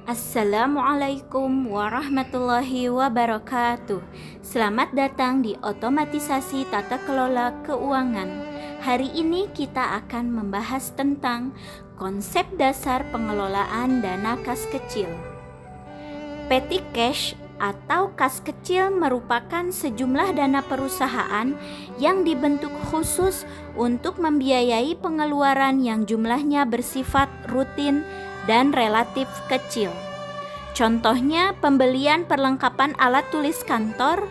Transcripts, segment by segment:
Assalamualaikum warahmatullahi wabarakatuh. Selamat datang di otomatisasi tata kelola keuangan. Hari ini kita akan membahas tentang konsep dasar pengelolaan dana kas kecil. Petty cash atau kas kecil merupakan sejumlah dana perusahaan yang dibentuk khusus untuk membiayai pengeluaran yang jumlahnya bersifat rutin dan relatif kecil. Contohnya pembelian perlengkapan alat tulis kantor,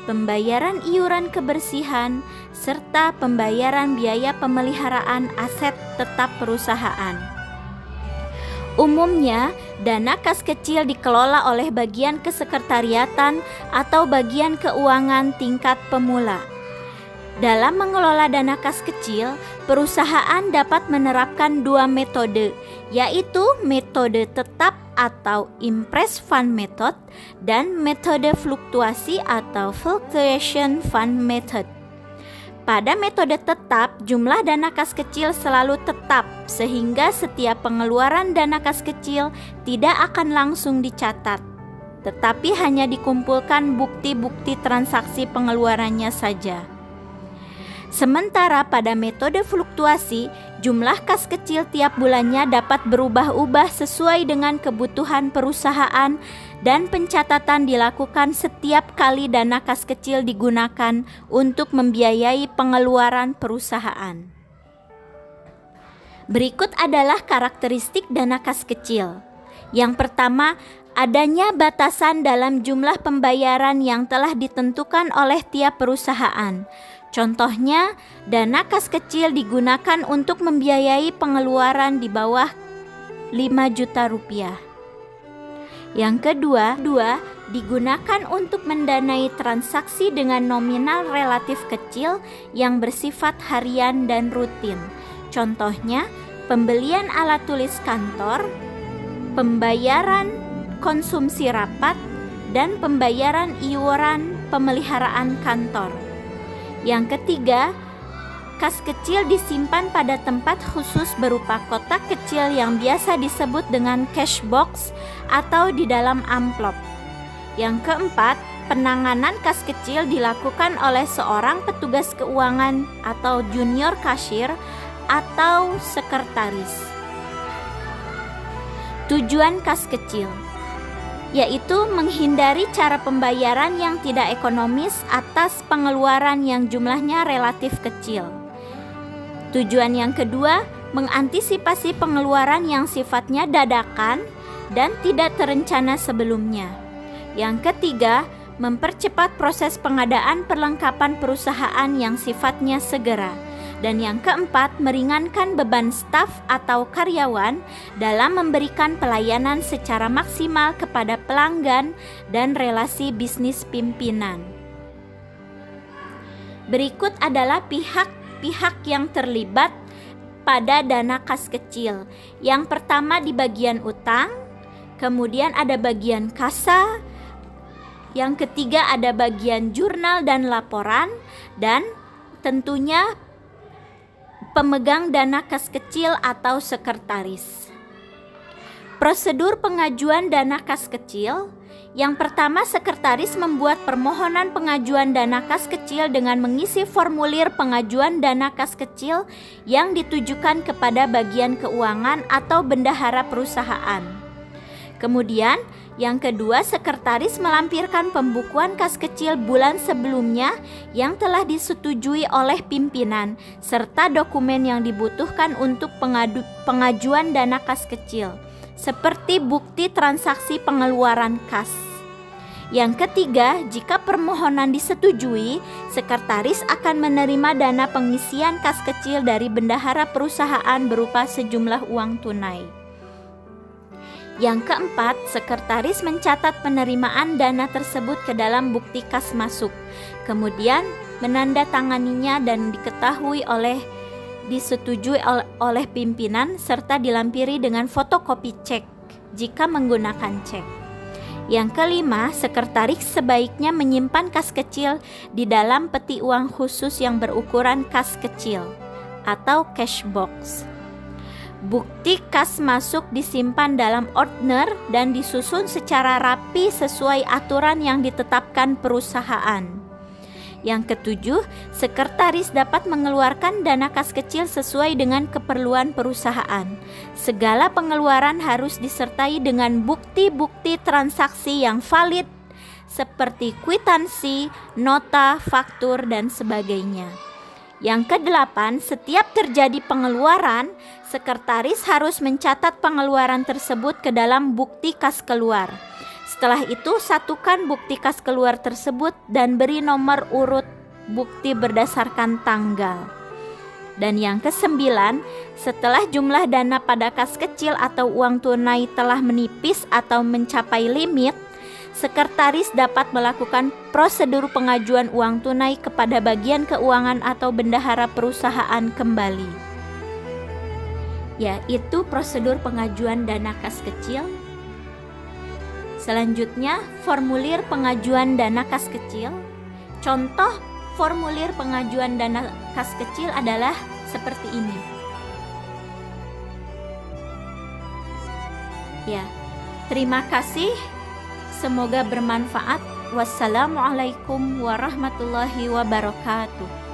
pembayaran iuran kebersihan, serta pembayaran biaya pemeliharaan aset tetap perusahaan. Umumnya, dana kas kecil dikelola oleh bagian kesekretariatan atau bagian keuangan tingkat pemula. Dalam mengelola dana kas kecil, perusahaan dapat menerapkan dua metode, yaitu metode tetap atau impress fund method dan metode fluktuasi atau fluctuation fund method. Pada metode tetap, jumlah dana kas kecil selalu tetap, sehingga setiap pengeluaran dana kas kecil tidak akan langsung dicatat, tetapi hanya dikumpulkan bukti-bukti transaksi pengeluarannya saja. Sementara pada metode fluktuasi, jumlah kas kecil tiap bulannya dapat berubah-ubah sesuai dengan kebutuhan perusahaan dan pencatatan dilakukan setiap kali dana kas kecil digunakan untuk membiayai pengeluaran perusahaan. Berikut adalah karakteristik dana kas kecil. Yang pertama, adanya batasan dalam jumlah pembayaran yang telah ditentukan oleh tiap perusahaan. Contohnya, dana kas kecil digunakan untuk membiayai pengeluaran di bawah 5 juta rupiah. Yang kedua, digunakan untuk mendanai transaksi dengan nominal relatif kecil yang bersifat harian dan rutin. Contohnya, pembelian alat tulis kantor, pembayaran konsumsi rapat, dan pembayaran iuran pemeliharaan kantor. Yang ketiga, kas kecil disimpan pada tempat khusus berupa kotak kecil yang biasa disebut dengan cash box atau di dalam amplop. Yang keempat, penanganan kas kecil dilakukan oleh seorang petugas keuangan atau junior cashier atau sekretaris. Tujuan kas kecil yaitu menghindari cara pembayaran yang tidak ekonomis atas pengeluaran yang jumlahnya relatif kecil. Tujuan yang kedua, mengantisipasi pengeluaran yang sifatnya dadakan dan tidak terencana sebelumnya. Yang ketiga, mempercepat proses pengadaan perlengkapan perusahaan yang sifatnya segera. Dan yang keempat, meringankan beban staf atau karyawan dalam memberikan pelayanan secara maksimal kepada pelanggan dan relasi bisnis pimpinan. Berikut adalah pihak-pihak yang terlibat pada dana kas kecil. Yang pertama di bagian utang, kemudian ada bagian kasa, yang ketiga ada bagian jurnal dan laporan, dan tentunya pemegang dana kas kecil atau sekretaris. Prosedur pengajuan dana kas kecil. Yang pertama, sekretaris membuat permohonan pengajuan dana kas kecil dengan mengisi formulir pengajuan dana kas kecil yang ditujukan kepada bagian keuangan atau bendahara perusahaan. Kemudian, yang kedua, sekretaris melampirkan pembukuan kas kecil bulan sebelumnya yang telah disetujui oleh pimpinan, serta dokumen yang dibutuhkan untuk pengajuan dana kas kecil, seperti bukti transaksi pengeluaran kas. Yang ketiga, jika permohonan disetujui, sekretaris akan menerima dana pengisian kas kecil dari bendahara perusahaan berupa sejumlah uang tunai. Yang keempat, sekretaris mencatat penerimaan dana tersebut ke dalam bukti kas masuk, kemudian menandatanganinya dan disetujui oleh pimpinan serta dilampiri dengan fotokopi cek jika menggunakan cek. Yang kelima, sekretaris sebaiknya menyimpan kas kecil di dalam peti uang khusus yang berukuran kas kecil atau cash box. Bukti kas masuk disimpan dalam ordner dan disusun secara rapi sesuai aturan yang ditetapkan perusahaan. Yang ketujuh, sekretaris dapat mengeluarkan dana kas kecil sesuai dengan keperluan perusahaan. Segala pengeluaran harus disertai dengan bukti-bukti transaksi yang valid seperti kwitansi, nota, faktur, dan sebagainya. Yang kedelapan, setiap terjadi pengeluaran, sekretaris harus mencatat pengeluaran tersebut ke dalam bukti kas keluar. Setelah itu, satukan bukti kas keluar tersebut dan beri nomor urut bukti berdasarkan tanggal. Dan yang kesembilan, setelah jumlah dana pada kas kecil atau uang tunai telah menipis atau mencapai limit, sekretaris dapat melakukan prosedur pengajuan uang tunai kepada bagian keuangan atau bendahara perusahaan kembali. Yaitu prosedur pengajuan dana kas kecil. Selanjutnya, formulir pengajuan dana kas kecil. Contoh formulir pengajuan dana kas kecil adalah seperti ini. Terima kasih. Semoga bermanfaat. Wassalamualaikum warahmatullahi wabarakatuh.